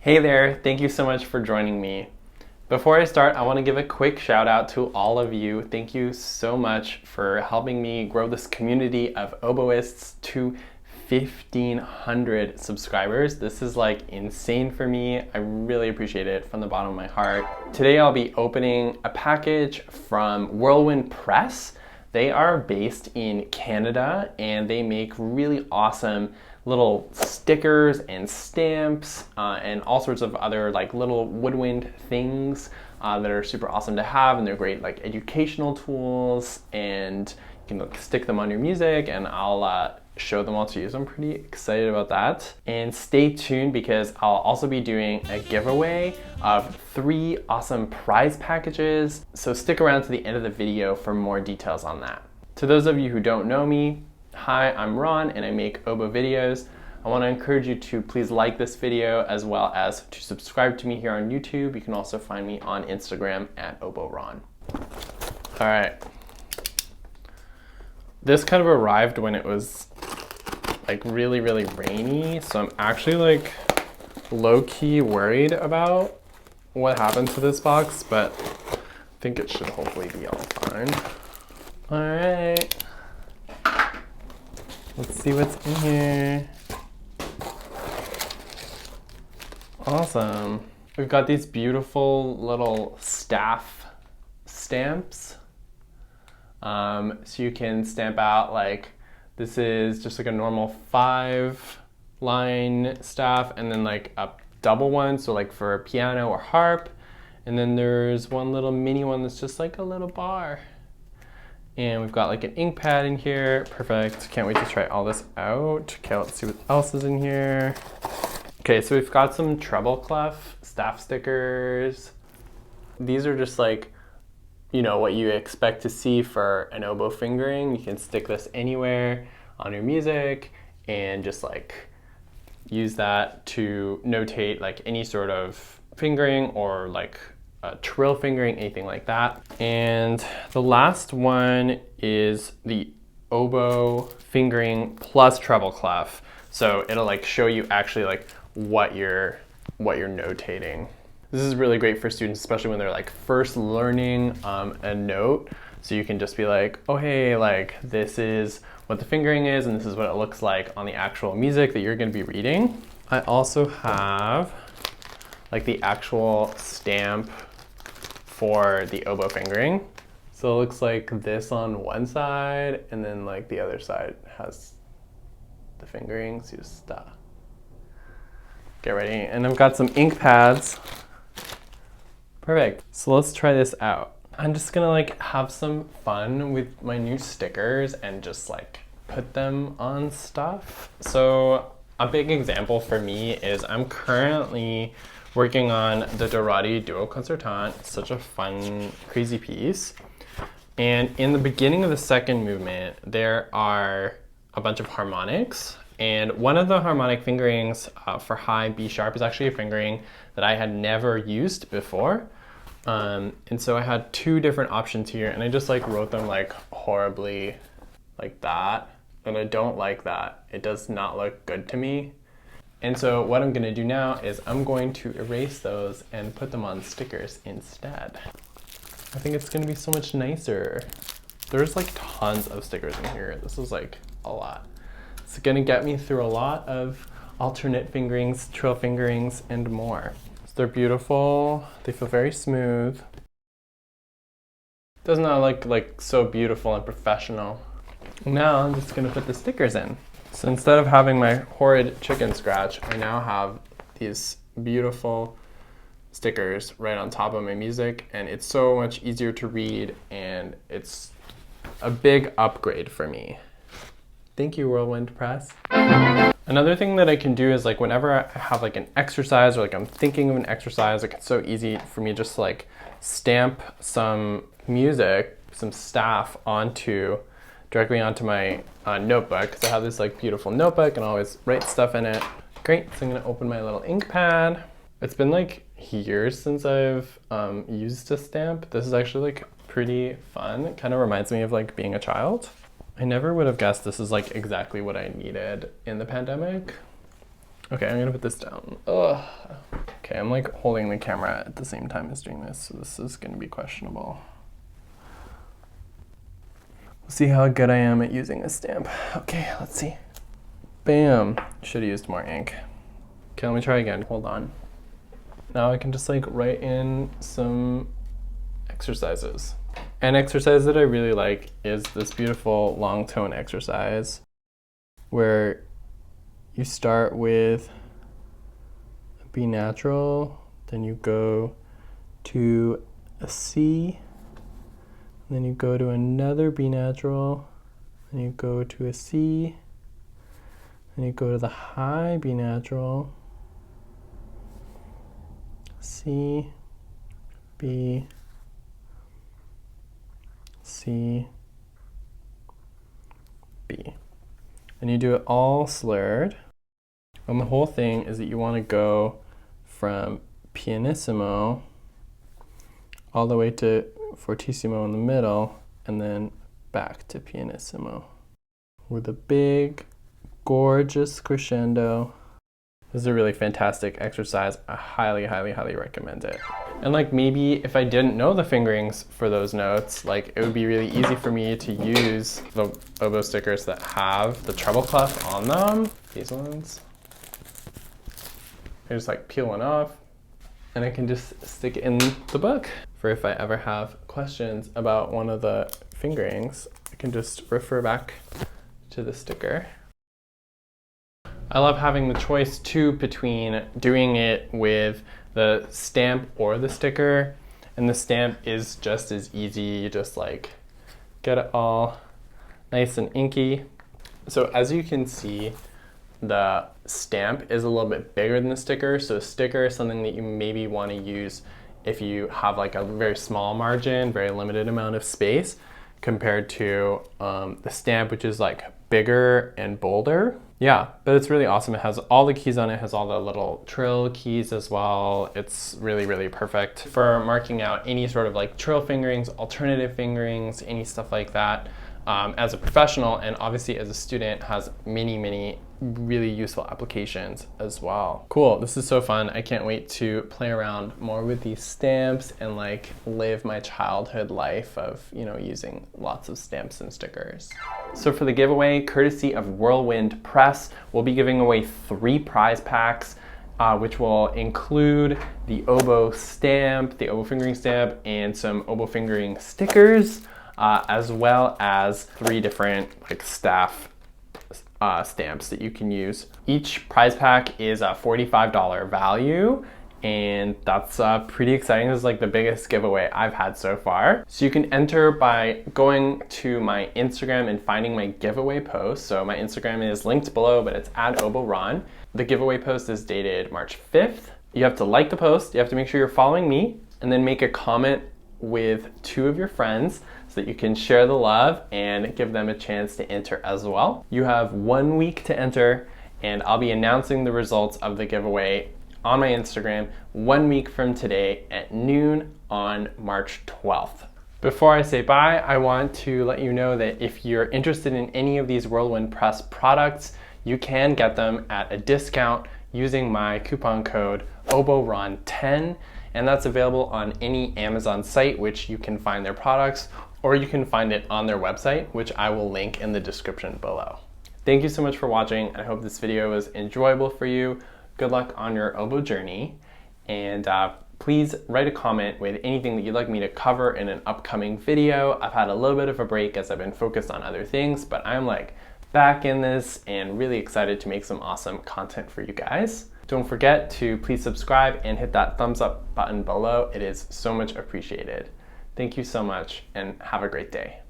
Hey there, thank you so much for joining me. Before I start, I want to give a quick shout out to all of you. Thank you so much for helping me grow this community of oboists to 1,500 subscribers. This is like insane for me. I really appreciate it from the bottom of my heart. Today I'll be opening a package from Whirlwind Press. They are based in Canada and they make really awesome little stickers and stamps and all sorts of other like little woodwind things that are super awesome to have, and they're great like educational tools, and you can like, stick them on your music, and I'll show them all to you. So I'm pretty excited about that. And stay tuned because I'll also be doing a giveaway of 3 awesome prize packages. So stick around to the end of the video for more details on that. To those of you who don't know me, hi, I'm Ron and I make oboe videos. I want to encourage you to please like this video as well as to subscribe to me here on YouTube. You can also find me on Instagram at OboeRon. All right. This kind of arrived when it was like really rainy, so I'm actually like low-key worried about what happened to this box, but I think it should hopefully be all fine. All right. Let's see what's in here. Awesome. We've got these beautiful little staff stamps. So you can stamp out like, this is just like a normal 5-line staff, and then like a double one, so like for piano or harp. And then there's one little mini one that's just like a little bar. And we've got like an ink pad in here. Perfect. Can't wait to try all this out. Okay, let's see what else is in here. Okay, so we've got some Treble Clef staff stickers. These are just like, you know, what you expect to see for an oboe fingering. You can stick this anywhere on your music and just like use that to notate like any sort of fingering or like trill fingering, anything like that. And the last one is the oboe fingering plus treble clef. So it'll like show you actually like what you're notating. This is really great for students, especially when they're like first learning a note. So you can just be like, oh hey, like this is what the fingering is and this is what it looks like on the actual music that you're gonna be reading. I also have like the actual stamp for the oboe fingering. So it looks like this on one side, and then like the other side has the fingering. So just get ready. And I've got some ink pads. Perfect. So let's try this out. I'm just gonna like have some fun with my new stickers and just like put them on stuff. So a big example for me is I'm currently working on the Dorati Duo Concertant. It's such a fun, crazy piece. And in the beginning of the second movement, there are a bunch of harmonics. And one of the harmonic fingerings for high B sharp is actually a fingering that I had never used before. And so I had 2 different options here, and I just like wrote them like horribly like that. And I don't like that. It does not look good to me. And so what I'm gonna do now is I'm going to erase those and put them on stickers instead. I think it's gonna be so much nicer. There's like tons of stickers in here. This is like a lot. It's gonna get me through a lot of alternate fingerings, trill fingerings, and more. So they're beautiful. They feel very smooth. Doesn't that look like so beautiful and professional? Now I'm just gonna put the stickers in. So instead of having my horrid chicken scratch, I now have these beautiful stickers right on top of my music, and it's so much easier to read, and it's a big upgrade for me. Thank you, Whirlwind Press. Another thing that I can do is like whenever I have like an exercise or like I'm thinking of an exercise, like it's so easy for me just to like stamp some music, some staff directly onto my notebook, because I have this like beautiful notebook and I always write stuff in it. Great, so I'm gonna open my little ink pad. It's been like years since I've used a stamp. This is actually like pretty fun. It kind of reminds me of like being a child. I never would have guessed this is like exactly what I needed in the pandemic. Okay, I'm gonna put this down. Ugh. Okay, I'm like holding the camera at the same time as doing this, so this is gonna be questionable. We'll see how good I am at using a stamp. Okay, let's see. Bam, should have used more ink. Okay, let me try again, hold on. Now I can just like write in some exercises. An exercise that I really like is this beautiful long tone exercise where you start with a B natural, then you go to a C, then you go to another B natural, then you go to a C, then you go to the high B natural, C, B, C, B. And you do it all slurred. And the whole thing is that you want to go from pianissimo all the way to fortissimo in the middle, and then back to pianissimo with a big, gorgeous crescendo. This is a really fantastic exercise. I highly, highly, highly recommend it. And like maybe if I didn't know the fingerings for those notes, like it would be really easy for me to use the oboe stickers that have the treble clef on them. These ones. They're just like peeling off, and I can just stick it in the book. For if I ever have questions about one of the fingerings, I can just refer back to the sticker. I love having the choice too between doing it with the stamp or the sticker, and the stamp is just as easy. You just like get it all nice and inky. So as you can see, the stamp is a little bit bigger than the sticker. So the sticker is something that you maybe want to use if you have like a very small margin, very limited amount of space, compared to the stamp, which is like bigger and bolder. Yeah, but it's really awesome. It has all the keys on it, has all the little trill keys as well. It's really, really perfect for marking out any sort of like trill fingerings, alternative fingerings, any stuff like that. As a professional, and obviously as a student, has many, many really useful applications as well. Cool, this is so fun. I can't wait to play around more with these stamps and like live my childhood life of, you know, using lots of stamps and stickers. So for the giveaway, courtesy of Whirlwind Press, we'll be giving away 3 prize packs, which will include the oboe stamp, the oboe fingering stamp, and some oboe fingering stickers, as well as 3 different like staff stamps that you can use. Each prize pack is a $45 value, and that's pretty exciting. This is like the biggest giveaway I've had so far. So you can enter by going to my Instagram and finding my giveaway post. So my Instagram is linked below, but it's @OboeRon. The giveaway post is dated March 5th. You have to like the post, you have to make sure you're following me, and then make a comment with 2 of your friends so that you can share the love and give them a chance to enter as well. You have 1 week to enter, and I'll be announcing the results of the giveaway on my Instagram 1 week from today at noon on March 12th. Before I say bye, I want to let you know that if you're interested in any of these Whirlwind Press products, you can get them at a discount using my coupon code OboeRon10, and that's available on any Amazon site, which you can find their products, or you can find it on their website, which I will link in the description below. Thank you so much for watching. I hope this video was enjoyable for you. Good luck on your oboe journey, and please write a comment with anything that you'd like me to cover in an upcoming video. I've had a little bit of a break as I've been focused on other things, but I'm like back in this and really excited to make some awesome content for you guys. Don't forget to please subscribe and hit that thumbs up button below. It is so much appreciated. Thank you so much, and have a great day.